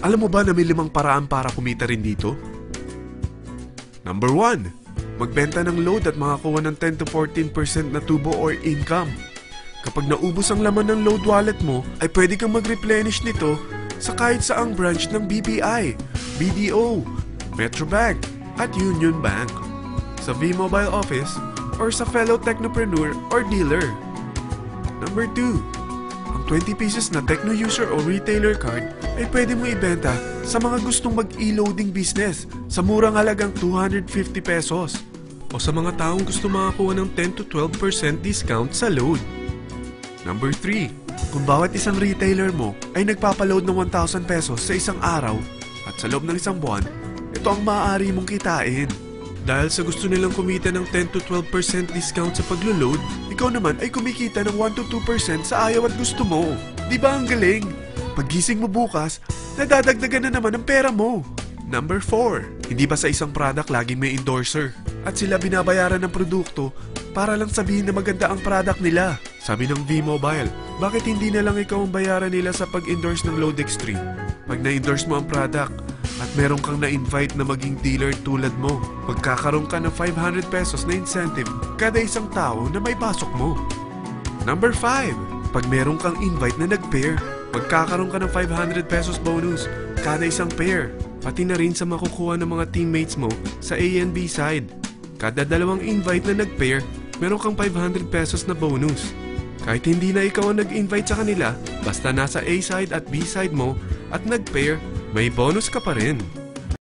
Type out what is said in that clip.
Alam mo ba na may 5 paraan para kumita rin dito? Number 1. Magbenta ng load at makakuha ng 10 to 14% na tubo or income. Kapag naubos ang laman ng load wallet mo, ay pwede kang mag-replenish nito sa kahit saang branch ng BPI, BDO, Metrobank, at Union Bank, sa V-Mobile office, or sa fellow technopreneur or dealer. Number 2. Ang 20 pieces na Techno user o retailer card ay pwede mo ibenta sa mga gustong mag-e-loading business sa murang halagang 250 pesos o sa mga taong gusto makakuha ng 10 to 12% discount sa load. Number 3. Kung bawat isang retailer mo ay nagpapaload ng 1,000 pesos sa isang araw at sa loob ng isang buwan, ito ang maaari mong kitain. Dahil sa gusto nilang kumita ng 10 to 12% discount sa paglo-load, ikaw naman ay kumikita ng 1 to 2% sa ayaw at gusto mo. Di ba ang galing? Paggising mo bukas, nadadagdagan na naman ang pera mo. Number 4. Hindi ba sa isang product laging may endorser? At sila binabayaran ng produkto para lang sabihin na maganda ang product nila. Sabi ng V-Mobile, bakit hindi na lang ikaw ang bayaran nila sa pag-endorse ng Load Extreme? Pag na-endorse mo ang product at meron kang na-invite na maging dealer tulad mo, magkakaroon ka ng 500 pesos na incentive kada isang tao na may pasok mo. Number 5. Pag meron kang invite na nag-pair, magkakaroon ka ng 500 pesos bonus kada isang pair, pati na rin sa makukuha ng mga teammates mo sa A and B side. Kada 2 invite na nag-pair, meron kang 500 pesos na bonus. Kahit hindi na ikaw ang nag-invite sa kanila, basta nasa A side at B side mo at nag-pair, may bonus ka pa rin.